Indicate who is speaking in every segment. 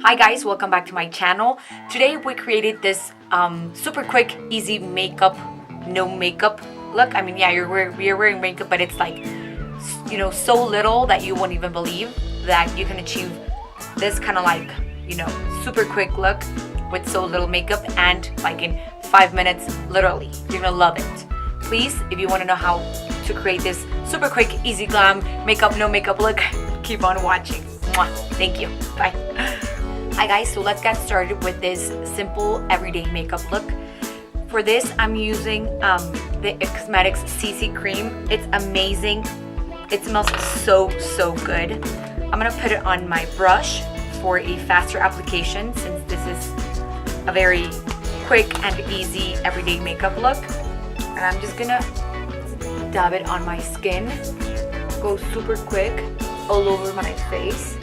Speaker 1: Hi guys, welcome back to my channel. Today we created this super quick, easy makeup, no makeup look. I mean, yeah, you're wearing makeup, but it's like, you know, so little that you won't even believe that you can achieve this kind of like, you know, super quick look with so little makeup and like in 5 minutes, literally. You're gonna love it. Please, if you want to know how to create this super quick, easy glam, makeup, no makeup look, keep on watching. Mwah. Thank you. Bye. Hi guys, so let's get started with this simple everyday makeup look. For this, I'm using the Cosmetics CC cream. It's amazing. It smells so good. I'm gonna put it on my brush for a faster application since this is a very quick and easy everyday makeup look. And I'm just gonna dab it on my skin. Go super quick all over my face.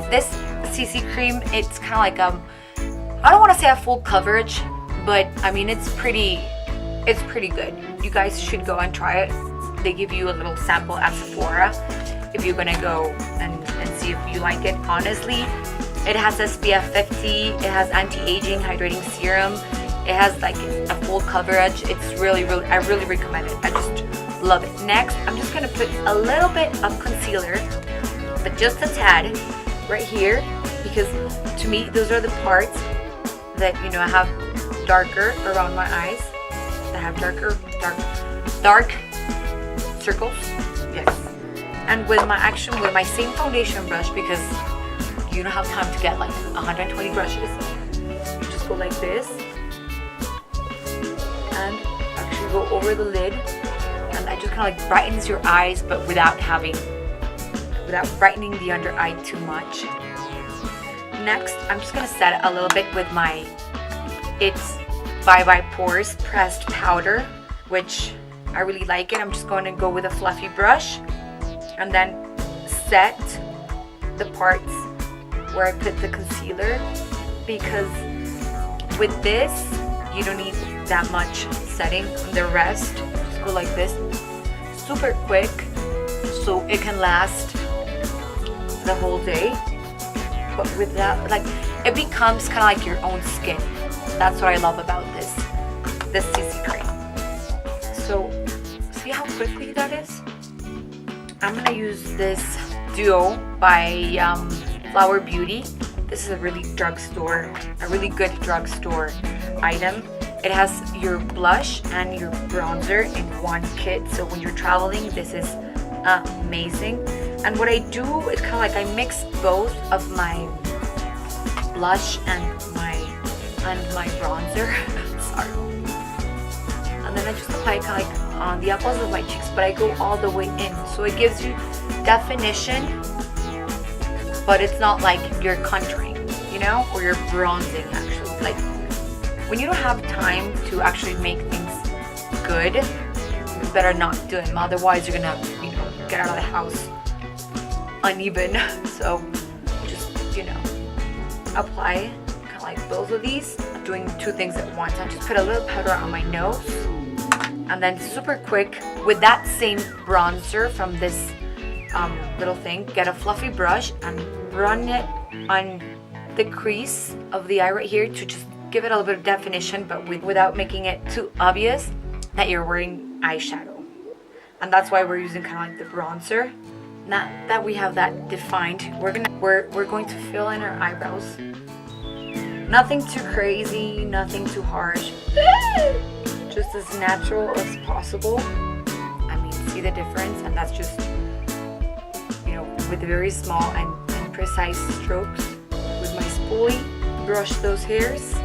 Speaker 1: This CC cream, it's kind of like I don't want to say a full coverage, but I mean it's pretty good. You guys should go and try it. They give you a little sample at Sephora if you're gonna go and see if you like it. Honestly, it has SPF 50, it has anti-aging hydrating serum, it has like a full coverage. It's really I really recommend it. I just love it. Next, I'm just gonna put a little bit of concealer, but just a tad right here, because to me those are the parts that, you know, I have darker around my eyes, that have dark circles. Yes. And with my same foundation brush, because you don't have time to get like 120 brushes, you just go like this and actually go over the lid, and that just kind of like brightens your eyes, but without brightening the under eye too much. Next, I'm just gonna set it a little bit with my It's by Pores pressed powder, which I really like it. I'm just going to go with a fluffy brush and then set the parts where I put the concealer, because with this you don't need that much setting. The rest, just go like this, super quick, so it can last the whole day. But with that, like, it becomes kind of like your own skin. That's what I love about this CC cream. So see how quickly that is? I'm gonna use this duo by Flower Beauty. This is a really good drugstore item. It has your blush and your bronzer in one kit, so when you're traveling, this is amazing. And what I do is kind of like I mix both of my blush and my bronzer. Sorry. And then I just apply it kind of like on the apples of my cheeks, but I go all the way in, so it gives you definition, but it's not like you're contouring, you know, or you're bronzing. Actually, like when you don't have time to actually make things good, you better not do them. Otherwise, you're gonna, you know, get out of the house uneven. So just, you know, apply kind of like both of these. I'm doing two things at once. I just put a little powder on my nose, and then super quick with that same bronzer from this little thing, get a fluffy brush and run it on the crease of the eye right here to just give it a little bit of definition, but without making it too obvious that you're wearing eyeshadow. And that's why we're using kind of like the bronzer. Now that we have that defined, we're going to fill in our eyebrows. Nothing too crazy, nothing too harsh. Just as natural as possible. I mean, see the difference? And that's just, you know, with very small and precise strokes with my spoolie. Brush those hairs.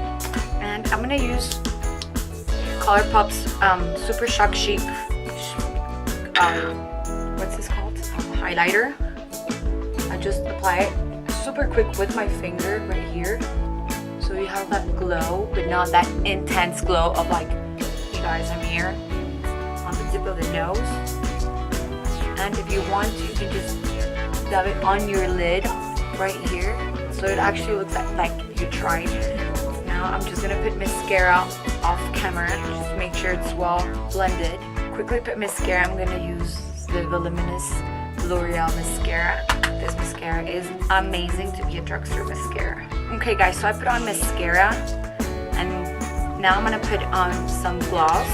Speaker 1: And I'm gonna use Colourpop's Super Shock Chic what's this called? Highlighter. I just apply it super quick with my finger right here, so you have that glow, but not that intense glow of like, you guys, I'm here on the tip of the nose. And if you want to, you can just dab it on your lid right here, so it actually looks like you tried. Now I'm just gonna put mascara off camera, just to make sure it's well blended. Quickly put mascara. I'm gonna use the Voluminous L'Oreal mascara. This mascara is amazing to be a drugstore mascara. Okay. Okay guys, so I put on mascara and now I'm gonna put on some gloss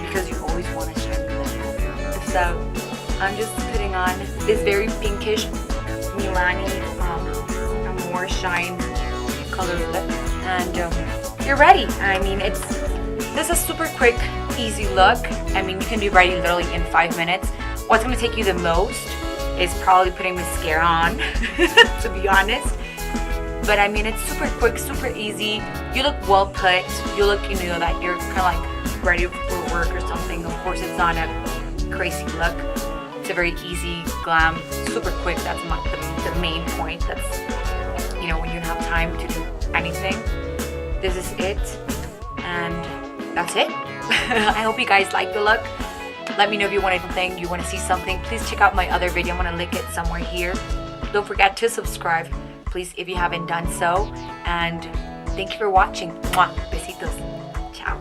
Speaker 1: because you always want to shine lip. So I'm just putting on this very pinkish Milani more shine color lip, and you're ready. I mean, this is a super quick, easy look. I mean, you can be ready literally in 5 minutes. What's gonna take you the most is probably putting mascara on, to be honest. But I mean, it's super quick, super easy. You look well put. You look, you know, that you're kind of like ready for work or something. Of course, it's not a crazy look. It's a very easy, glam, super quick. That's the main point. That's, you know, when you don't have time to do anything. This is it, and that's it. I hope you guys like the look. Let me know if you want anything, you want to see something. Please check out my other video. I'm going to link it somewhere here. Don't forget to subscribe, please, if you haven't done so. And thank you for watching. Mwah. Besitos. Ciao.